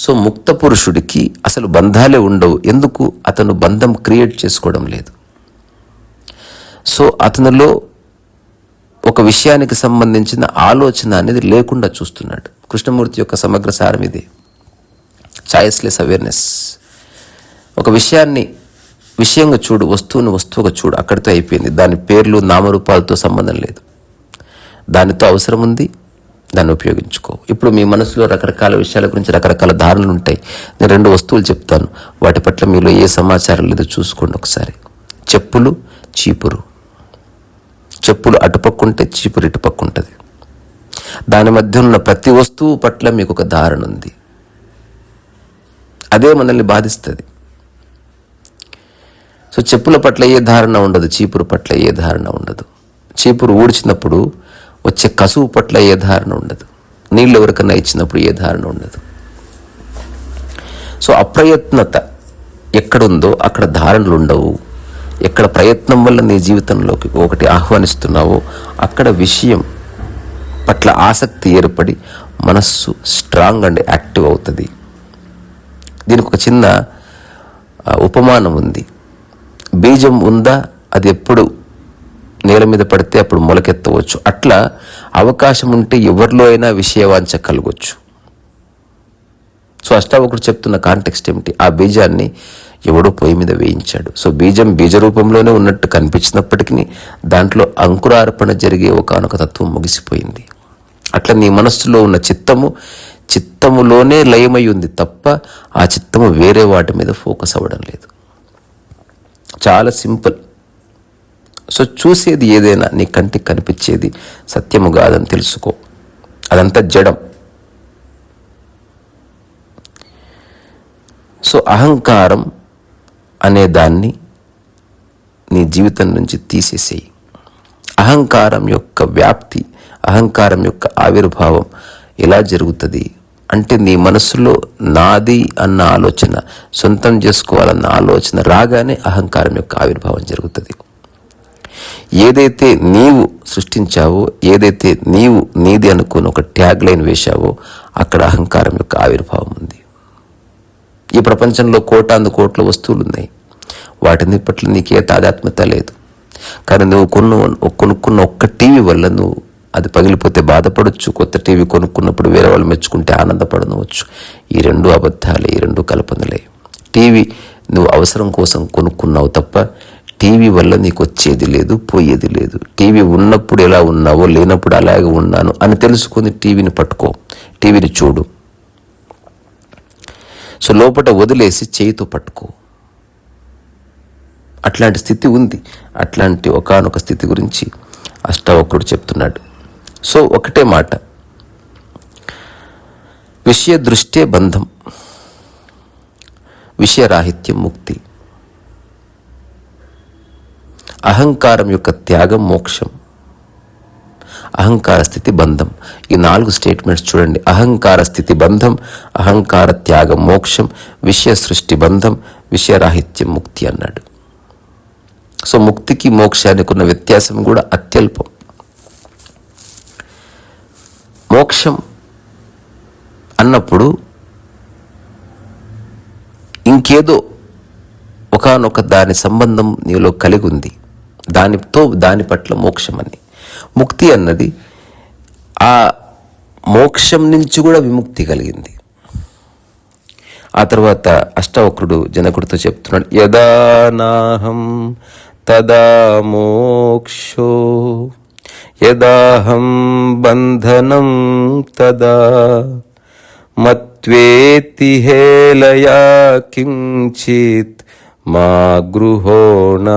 సో ముక్త పురుషుడికి అసలు బంధాలే ఉండవు. ఎందుకు? అతను బంధం క్రియేట్ చేసుకోవడం లేదు. సో అతనిలో ఒక విషయానికి సంబంధించిన ఆలోచన అనేది లేకుండా చూస్తున్నాడు. కృష్ణమూర్తి యొక్క సమగ్ర సారం ఇది, చాయిస్లెస్ అవేర్నెస్. ఒక విషయాన్ని విషయంగా చూడు, వస్తువుని వస్తువుగా చూడు, అక్కడితో అయిపోయింది. దాని పేర్లు నామరూపాలతో సంబంధం లేదు. దానితో అవసరం ఉంది, దాన్ని ఉపయోగించుకో. ఇప్పుడు మీ మనసులో రకరకాల విషయాల గురించి రకరకాల ధారణలు ఉంటాయి. నేను 2 వస్తువులు చెప్తాను, వాటి పట్ల మీలో ఏ సమాచారం లేదో చూసుకోండి ఒకసారి. చెప్పులు, చీపురు. చెప్పులు అటుపక్కుంటే చీపురు ఇటుపక్కు ఉంటుంది. దాని మధ్య ఉన్న ప్రతి వస్తువు పట్ల మీకు ఒక ధారణ ఉంది. అదే మనల్ని బాధిస్తుంది. సో చెప్పుల పట్ల ఏ ధారణ ఉండదు, చీపురు పట్ల ఏ ధారణ ఉండదు. చీపురు ఊడ్చినప్పుడు వచ్చే కసువు పట్ల ఏ ధారణ ఉండదు. నీళ్ళు ఎవరికన్నా ఇచ్చినప్పుడు ఏ ధారణ ఉండదు. సో అప్రయత్నత ఎక్కడుందో అక్కడ ధారణలు ఉండవు. ఎక్కడ ప్రయత్నం వల్ల నీ జీవితంలోకి ఒకటి ఆహ్వానిస్తున్నావో అక్కడ విషయం పట్ల ఆసక్తి ఏర్పడి మనస్సు స్ట్రాంగ్ అండ్ యాక్టివ్ అవుతుంది. దీనికి ఒక చిన్న ఉపమానం ఉంది. బీజం ఉందా, అది ఎప్పుడు నేల మీద పడితే అప్పుడు మొలకెత్తవచ్చు. అట్లా అవకాశం ఉంటే ఎవరిలో అయినా విషయవాంఛ కలగొచ్చు. సో అష్టావకుడు చెప్తున్న కాంటెక్స్ట్ ఏమిటి? ఆ బీజాన్ని ఎవడో పొయ్యి మీద వేయించాడు. సో బీజం బీజ రూపంలోనే ఉన్నట్టు కనిపించినప్పటికీ దాంట్లో అంకురార్పణ జరిగే ఒకానొక తత్వం ముగిసిపోయింది. అట్లా నీ మనస్సులో ఉన్న చిత్తములోనే లయమై ఉంది తప్ప ఆ చిత్తము వేరే వాటి మీద ఫోకస్ అవ్వడం లేదు. చాలా సింపుల్. సో చూసేది ఏదైనా నీ కంటికి కనిపించేది సత్యము కాదని తెలుసుకో. అదంతా జడం. సో అహంకారం అనే దాన్ని నీ జీవితం నుంచి తీసేసేయి. అహంకారం యొక్క వ్యాప్తి, అహంకారం యొక్క ఆవిర్భావం ఎలా జరుగుతుంది అంటే, నీ మనసులో నాది అన్న ఆలోచన, సొంతం చేసుకోవాలన్న ఆలోచన రాగానే అహంకారం యొక్క ఆవిర్భావం జరుగుతుంది. ఏదైతే నీవు సృష్టించావో, ఏదైతే నీవు నీది అనుకుని ఒక ట్యాగ్ లైన్ వేశావో, అక్కడ అహంకారం యొక్క ఆవిర్భావం ఉంది. ఈ ప్రపంచంలో కోట్ల వస్తువులు ఉన్నాయి. వాటిని పట్ల నీకే తాదాత్మ్యత లేదు. కానీ నువ్వు కొనుక్కున్న ఒక్క టీవీ వల్ల నువ్వు అది పగిలిపోతే బాధపడవచ్చు, కొత్త టీవీ కొనుక్కున్నప్పుడు వేరే వాళ్ళు మెచ్చుకుంటే ఆనందపడవచ్చు. ఈ రెండు అబద్ధాలే, ఈ రెండు కల్పనలే. టీవీ నువ్వు అవసరం కోసం కొనుక్కున్నావు తప్ప టీవీ వల్ల నీకు వచ్చేది లేదు, పోయేది లేదు. టీవీ ఉన్నప్పుడు ఎలా ఉన్నావో, లేనప్పుడు అలాగే ఉన్నాను అని తెలుసుకొని టీవీని పట్టుకో, టీవీని చూడు. సో లోపల వదిలేసి చేయితో పట్టుకో. అట్లాంటి స్థితి ఉంది. అట్లాంటి ఒకానొక స్థితి గురించి అష్టావక్రుడు చెప్తున్నాడు. సో ఒకటే మాట, విషయ దృష్టే బంధం, విషయరాహిత్యం ముక్తి, అహంకారం యొక్క త్యాగం మోక్షం, అహంకార స్థితి బంధం. ఈ 4 స్టేట్మెంట్స్ చూడండి. అహంకార స్థితి బంధం, అహంకార త్యాగం మోక్షం, విషయ సృష్టి బంధం, విషయరాహిత్యం ముక్తి అన్నాడు. సో ముక్తికి మోక్షానికి ఉన్న వ్యత్యాసం కూడా అత్యల్పం. మోక్షం అన్నప్పుడు ఇంకేదో ఒకానొక దాని సంబంధం నీలో కలిగి ఉంది, దాని పట్ల మోక్షం అని. ముక్తి అన్నది ఆ మోక్షం నుంచి కూడా విముక్తి కలిగింది. ఆ తర్వాత అష్టావక్రుడు జనకుడితో చెప్తున్నాడు, యదా నాహం తదా మోక్షో యదాహం బంధనం తదా మత్వేతి హేళయా కించిత్ మా గృహోణ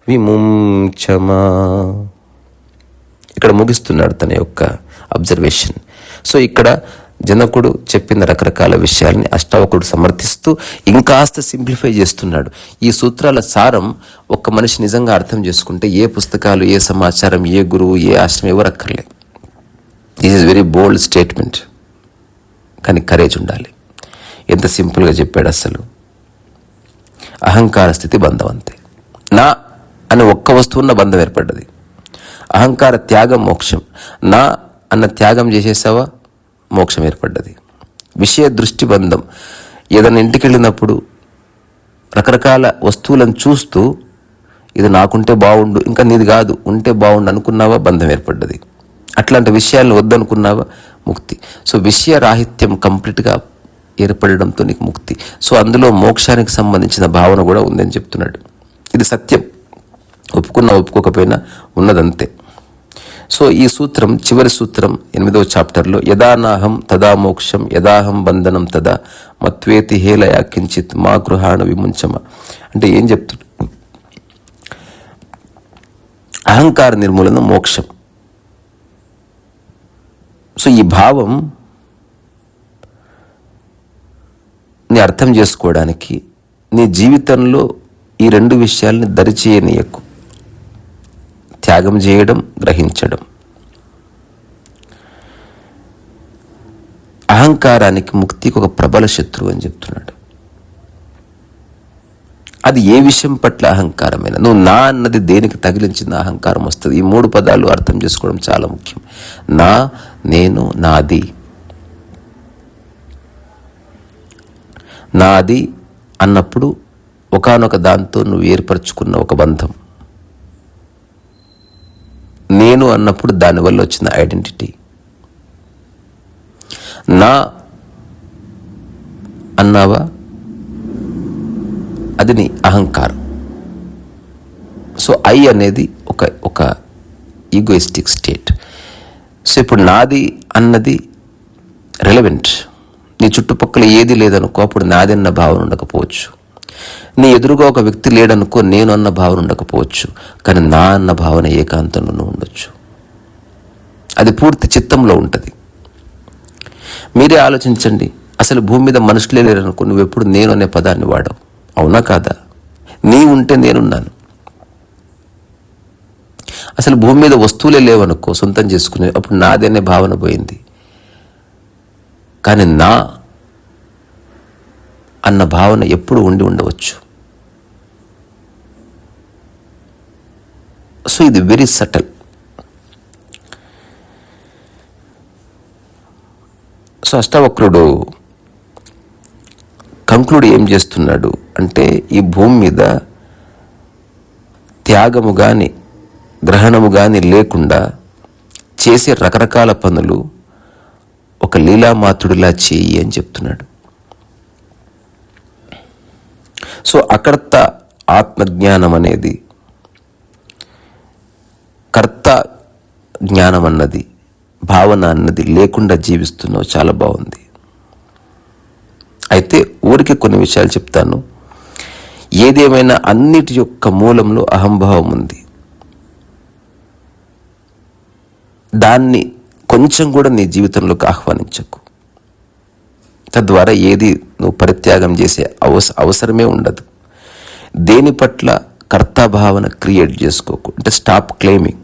విముంచమా. ఇక్కడ ముగిస్తున్నాడు తన యొక్క అబ్జర్వేషన్. సో ఇక్కడ జనకుడు చెప్పిన రకరకాల విషయాల్ని అష్టావకుడు సమర్థిస్తూ ఇంకాస్త సింప్లిఫై చేస్తున్నాడు. ఈ సూత్రాల సారం ఒక్క మనిషి నిజంగా అర్థం చేసుకుంటే ఏ పుస్తకాలు, ఏ సమాచారం, ఏ గురువు, ఏ ఆశ్రమం ఎవరు అక్కర్లే. This is very bold statement, కానీ కరేజ్ ఉండాలి. ఎంత సింపుల్గా చెప్పాడు అసలు. అహంకార స్థితి బంధం అంతే. నా అనే ఒక్క వస్తువున్న బంధం ఏర్పడ్డది. అహంకార త్యాగం మోక్షం. నా అన్న త్యాగం చేసేసావా, మోక్షం ఏర్పడ్డది. విషయ దృష్టి బంధం. ఏదైనా ఇంటికి వెళ్ళినప్పుడు రకరకాల వస్తువులను చూస్తూ ఇది నాకుంటే బాగుండు, ఇంకా నీది కాదు, ఉంటే బాగుండు అనుకున్నావా, బంధం ఏర్పడ్డది. అట్లాంటి విషయాలను వద్దనుకున్నావా, ముక్తి. సో విషయ రాహిత్యం కంప్లీట్గా ఏర్పడడంతో నీకు ముక్తి. సో అందులో మోక్షానికి సంబంధించిన భావన కూడా ఉందని చెప్తున్నాడు. ఇది సత్యం, ఒప్పుకున్నా ఒప్పుకోకపోయినా ఉన్నదంతే. సో ఈ సూత్రం, చివరి సూత్రం 8వ చాప్టర్లో, యదా నాహం తదా మోక్షం యదాహం బంధనం తదా మత్వేతి హేళయా కించిత్ మా గృహాణ విముంచమ. అంటే ఏం చెప్తున్నాడు? అహంకార నిర్మూలన మోక్షం. సో ఈ భావం నీ అర్థం చేసుకోవడానికి నీ జీవితంలో ఈ 2 విషయాల్ని దరిచేయనీయకు. త్యాగం చేయడం, గ్రహించడం. అహంకారానికి, ముక్తికి ఒక ప్రబల శత్రువు అని చెప్తున్నాడు. అది ఏ విషయం పట్ల అహంకారమైన, నువ్వు నా అన్నది దేనికి తగిలించిన అహంకారం వస్తుంది. ఈ 3 పదాలు అర్థం చేసుకోవడం చాలా ముఖ్యం. నా, నేను, నాది. నాది అన్నప్పుడు ఒకానొక దాంతో నువ్వు ఏర్పరచుకున్న ఒక బంధం. నేను అన్నప్పుడు దానివల్ల వచ్చిన ఐడెంటిటీ. నా అన్నావా, అది నీ అహంకారం. సో ఐ అనేది ఒక ఈగోయిస్టిక్ స్టేట్. సో ఇప్పుడు నాది అన్నది రెలవెంట్. నీ చుట్టుపక్కల ఏది లేదనుకో, అప్పుడు నాది అన్న భావన ఉండకపోవచ్చు. నీ ఎదురుగా ఒక వ్యక్తి లేడనుకో, నేను అన్న భావన ఉండకపోవచ్చు. కానీ నా అన్న భావన ఏకాంతంలో ఉండొచ్చు. అది పూర్తి చిత్తంలో ఉంటుంది. మీరే ఆలోచించండి. అసలు భూమి మీద మనుషులే లేరనుకో, నువ్వు ఎప్పుడు నేను అనే పదాన్ని వాడవు. అవునా కాదా? నీ ఉంటే నేనున్నాను. అసలు భూమి మీద వస్తువులే లేవనుకో, సొంతం చేసుకునే, అప్పుడు నాది అనే భావన పోయింది. కానీ నా అన్న భావన ఎప్పుడు ఉండి ఉండవచ్చు. సో ఇది వెరీ సటల్. సో అష్టావక్రుడు కంక్లూడ్ ఏం చేస్తున్నాడు అంటే, ఈ భూమి మీద త్యాగము కానీ గ్రహణము కానీ లేకుండా చేసే రకరకాల పనులు ఒక లీలామాత్రుడిలా చేయి అని చెప్తున్నాడు. సో అకర్త ఆత్మజ్ఞానం అనేది, కర్త జ్ఞానం అన్నది, భావన అన్నది లేకుండా జీవిస్తున్నావు. చాలా బాగుంది. అయితే ఊరికి కొన్ని విషయాలు చెప్తాను. ఏదేమైనా అన్నిటి యొక్క మూలంలో అహంభావం ఉంది. దాన్ని కొంచెం కూడా నీ జీవితంలోకి ఆహ్వానించకు. తద్వారా ఏది నువ్వు పరిత్యాగం చేసే అవసరమే ఉండదు. దేని పట్ల కర్తాభావన క్రియేట్ చేసుకోకు. అంటే స్టాప్ క్లెయిమింగ్.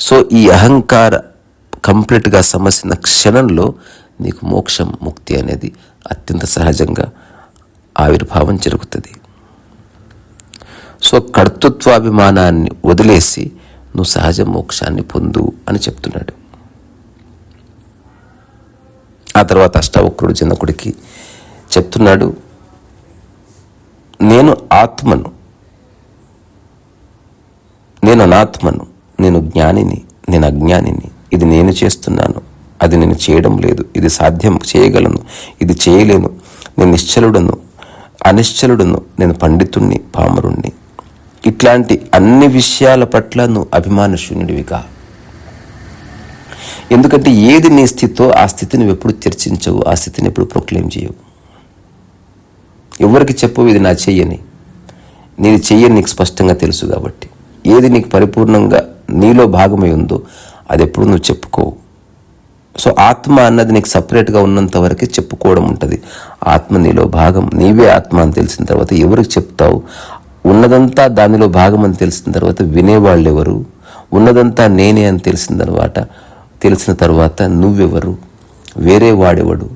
సో ఈ అహంకార కంప్లీట్గా సమస్యన క్షణంలో నీకు మోక్షం, ముక్తి అనేది అత్యంత సహజంగా ఆవిర్భావం జరుగుతుంది. సో కర్తృత్వాభిమానాన్ని వదిలేసి నువ్వు సహజ మోక్షాన్ని పొందు అని చెప్తున్నాడు. ఆ తర్వాత అష్టావక్రుడు జనకుడికి చెప్తున్నాడు, నేను ఆత్మను, నేను అనాత్మను, నేను జ్ఞానిని, నేను అజ్ఞానిని, ఇది నేను చేస్తున్నాను, అది నేను చేయడం లేదు, ఇది సాధ్యం చేయగలను, ఇది చేయలేను, నేను నిశ్చలుడను, అనిశ్చలుడను, నేను పండితుణ్ణి, పామరుణ్ణి. ఇట్లాంటి అన్ని విషయాల పట్ల నువ్వు అభిమానశూన్యుడివిగా. ఎందుకంటే ఏది నీ స్థితితో ఆ స్థితిని నువ్వు ఎప్పుడు చర్చించవు, ఆ స్థితిని ఎప్పుడు ప్రొక్లెయిమ్ చేయవు. ఎవరికి చెప్పవు ఇది నా చెయ్యని. నేను చెయ్యని నీకు స్పష్టంగా తెలుసు కాబట్టి. ఏది నీకు పరిపూర్ణంగా నీలో భాగమై ఉందో అది ఎప్పుడు నువ్వు చెప్పుకోవు. సో ఆత్మ అన్నది నీకు సపరేట్గా ఉన్నంత వరకే చెప్పుకోవడం ఉంటుంది. ఆత్మ నీలో భాగం, నీవే ఆత్మ అని తెలిసిన తర్వాత ఎవరికి చెప్తావు? ఉన్నదంతా దానిలో భాగం అని తెలిసిన తర్వాత వినేవాళ్ళు ఎవరు? ఉన్నదంతా నేనే అని తెలిసిన తర్వాత నువ్వెవరు? వేరే వాడెవడు?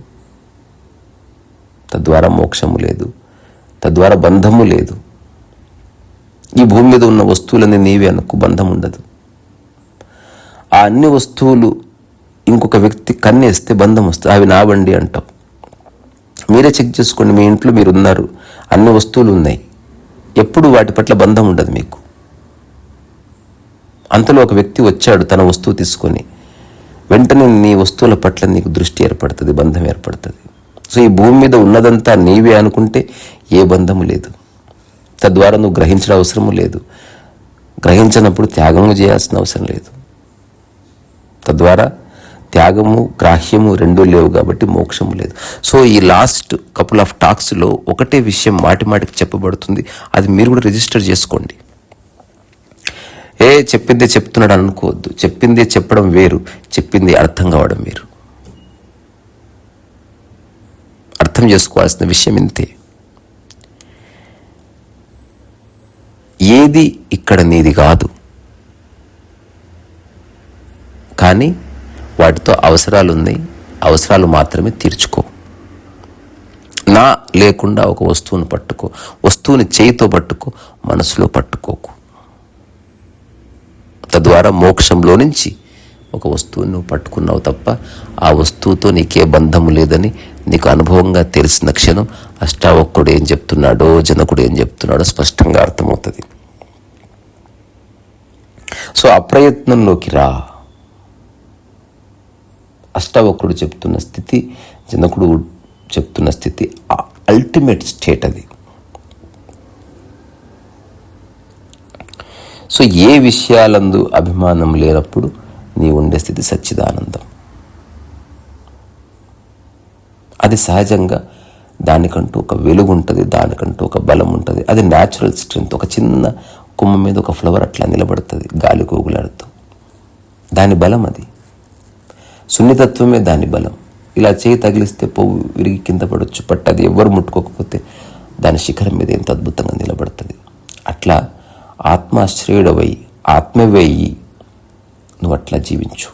తద్వారా మోక్షము లేదు, తద్వారా బంధము లేదు. ఈ భూమి మీద ఉన్న వస్తువులన్నీ నీవే అనుకో, బంధం ఉండదు. ఆ అన్ని వస్తువులు ఇంకొక వ్యక్తి కన్నేస్తే బంధం వస్తుంది. అవి నావండి అంటావు. మీరే చెక్ చేసుకోండి. మీ ఇంట్లో మీరు ఉన్నారు, అన్ని వస్తువులు ఉన్నాయి, ఎప్పుడు వాటి పట్ల బంధం ఉండదు మీకు. అంతలో ఒక వ్యక్తి వచ్చాడు తన వస్తువు తీసుకొని, వెంటనే నీ వస్తువుల పట్ల నీకు దృష్టి ఏర్పడుతుంది, బంధం ఏర్పడుతుంది. సో ఈ భూమి మీద ఉన్నదంతా నీవే అనుకుంటే ఏ బంధము లేదు. తద్వారా నువ్వు గ్రహించడం అవసరము లేదు. గ్రహించినప్పుడు త్యాగము చేయాల్సిన అవసరం లేదు. తద్వారా త్యాగము, గ్రాహ్యము రెండూ లేవు కాబట్టి మోక్షము లేదు. సో ఈ లాస్ట్ కపుల్ ఆఫ్ టాక్స్లో ఒకటే విషయం మాటికి చెప్పబడుతుంది. అది మీరు కూడా రిజిస్టర్ చేసుకోండి. చెప్పిందే చెప్తున్నాడు అనుకోవద్దు. చెప్పిందే చెప్పడం వేరు, చెప్పింది అర్థం కావడం వేరు. అర్థం చేసుకోవాల్సిన విషయం ఇంతే. ఏది ఇక్కడ నీది కాదు, కానీ వాటితో అవసరాలు ఉన్నాయి. అవసరాలు మాత్రమే తీర్చుకో. నా లేకుండా ఒక వస్తువును పట్టుకో. వస్తువుని చేయితో పట్టుకో, మనసులో పట్టుకోకు. తద్వారా మోక్షంలో నుంచి ఒక వస్తువుని నువ్వు పట్టుకున్నావు తప్ప ఆ వస్తువుతో నీకే బంధము లేదని నీకు అనుభవంగా తెలిసిన క్షణం అష్టావక్రుడు ఏం చెప్తున్నాడో, జనకుడు ఏం చెప్తున్నాడో స్పష్టంగా అర్థమవుతుంది. సో అప్రయత్నంలోకి రా. అష్టావక్రుడు చెప్తున్న స్థితి, జనకుడు చెప్తున్న స్థితి అల్టిమేట్ స్టేట్ అది. సో ఏ విషయాలందు అభిమానం లేనప్పుడు నీ ఉండే స్థితి సచ్చిదానందం. అది సహజంగా దానికంటూ ఒక వెలుగు ఉంటుంది, దానికంటూ ఒక బలం ఉంటుంది. అది న్యాచురల్ స్ట్రెంగ్త్. ఒక చిన్న కొమ్మ మీద ఒక ఫ్లవర్ అట్లా నిలబడుతుంది గాలి గోగులాడుతూ, దాని బలం అది. సున్నితత్వమే దాని బలం. ఇలా చేయి తగిలిస్తే పువ్వు విరిగి కింద పడవచ్చు, బట్ అది ఎవ్వరు ముట్టుకోకపోతే దాని శిఖరం మీద ఎంత అద్భుతంగా నిలబడుతుంది. అట్లా ఆత్మాశ్రయుడవై ఆత్మవేయి నువ్వు అట్లా జీవించు.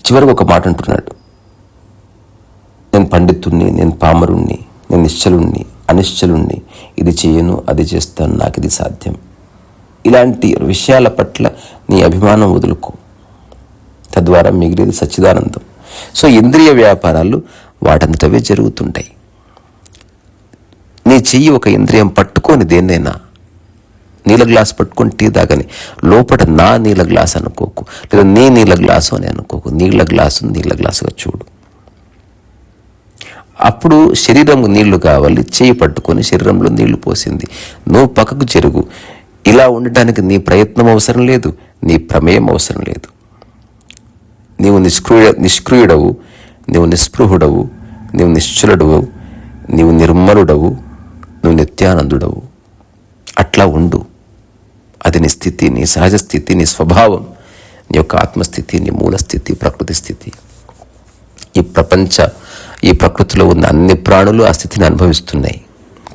చివరికి ఒక మాట అంటున్నాడు, నేను పండితుణ్ణి, నేను పామరుణ్ణి, నేను నిశ్చలుణ్ణి, అనిశ్చలుణ్ణి, ఇది చేయను, అది చేస్తాను, నాకు ఇది సాధ్యం. ఇలాంటి విషయాల పట్ల నీ అభిమానం వదులుకో, తద్వారా మిగిలేది సచ్చిదానందం. సో ఇంద్రియ వ్యాపారాలు వాటంతటవే జరుగుతుంటాయి. నీ చెయ్యి ఒక ఇంద్రియం పట్టుకొని దేన్నైనా, నీళ్ళ గ్లాసు పట్టుకొని టీ తాగని, లోపల నా నీళ్ళ గ్లాసు అనుకోకు, లేదా నీ నీళ్ళ గ్లాసు అని అనుకోకు. నీళ్ళ గ్లాసుగా చూడు. అప్పుడు శరీరం నీళ్లు కావాలి, చేయి పట్టుకొని శరీరంలో నీళ్లు పోసింది. నువ్వు పక్కకు జరుగు. ఇలా ఉండటానికి నీ ప్రయత్నం అవసరం లేదు, నీ ప్రమేయం అవసరం లేదు. నీవు నిష్క్రియుడవు, నీవు నిస్పృహుడవు, నీవు నిశ్చలుడవు, నీవు నిర్మలుడవు, నువ్వు నిత్యానందుడవు. అట్లా ఉండు. అది నీ స్థితి, నీ సహజ స్థితి, నీ స్వభావం, నీ యొక్క ఆత్మస్థితి, నీ మూల స్థితి, ప్రకృతి స్థితి. ఈ ప్రకృతిలో ఉన్న అన్ని ప్రాణులు ఆ స్థితిని అనుభవిస్తున్నాయి.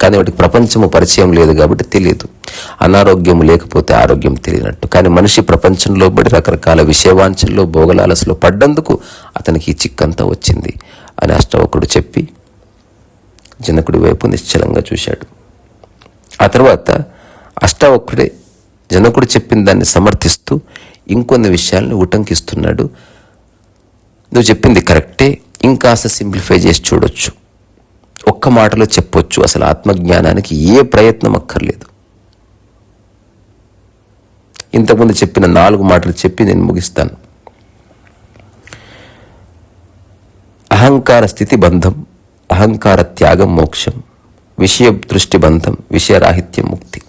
కానీ వాటికి ప్రపంచము పరిచయం లేదు కాబట్టి తెలియదు. అనారోగ్యం లేకపోతే ఆరోగ్యం తెలియనట్టు. కానీ మనిషి ప్రపంచంలో బడి రకరకాల విషయవాంఛల్లో భోగలాలసలో పడ్డందుకు అతనికి ఈ చిక్కంతా వచ్చింది అని అష్టవక్రుడు చెప్పి జనకుడి వైపు నిశ్చలంగా చూశాడు. ఆ తర్వాత అష్టావక్రుడే జనకుడు చెప్పిన దాన్ని సమర్థిస్తూ ఇంకొన్ని విషయాల్ని ఉటంకిస్తున్నాడు. నువ్వు చెప్పింది కరెక్టే, ఇంకాస్త సింప్లిఫై చేసి చూడొచ్చు, ఒక్క మాటలో చెప్పొచ్చు. అసలు ఆత్మజ్ఞానానికి ఏ ప్రయత్నం అక్కర్లేదు. ఇంతకుముందు చెప్పిన 4 మాటలు చెప్పి నేను ముగిస్తాను. అహంకార స్థితి బంధం, అహంకార త్యాగం మోక్షం, విషయ దృష్టి బంధం, విషయరాహిత్యం ముక్తి.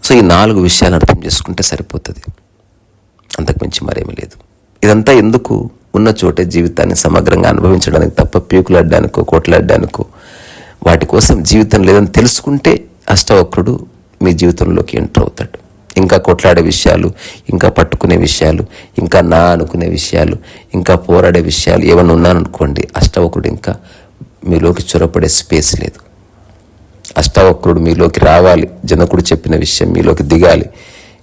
సో ఈ 4 విషయాలు అర్థం చేసుకుంటే సరిపోతుంది, అంతకుమించి మరేమీ లేదు. ఇదంతా ఎందుకు? ఉన్న చోటే జీవితాన్ని సమగ్రంగా అనుభవించడానికి తప్ప పీకులాడ్డానికో కోట్లాడ్డానికో వాటి కోసం జీవితం లేదని తెలుసుకుంటే అష్టవక్రుడు మీ జీవితంలోకి ఎంటర్ అవుతాడు. ఇంకా కొట్లాడే విషయాలు, ఇంకా పట్టుకునే విషయాలు, ఇంకా నా అనుకునే విషయాలు, ఇంకా పోరాడే విషయాలు ఏమైనా ఉన్నాననుకోండి, అష్టవక్రుడు ఇంకా మీలోకి చొరపడే స్పేస్ లేదు. అష్టావక్రుడు మీలోకి రావాలి, జనకుడు చెప్పిన విషయం మీలోకి దిగాలి.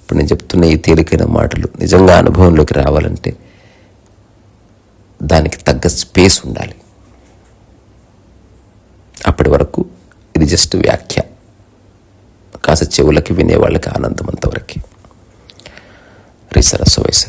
ఇప్పుడు నేను చెప్తున్న ఈ తేలికైన మాటలు నిజంగా అనుభవంలోకి రావాలంటే దానికి తగ్గ స్పేస్ ఉండాలి. అప్పటి వరకు ఇది జస్ట్ వ్యాఖ్య, కాస్త చెవులకి వినేవాళ్ళకి ఆనందం అంతవరకు. రీ సరస్సు వయసు.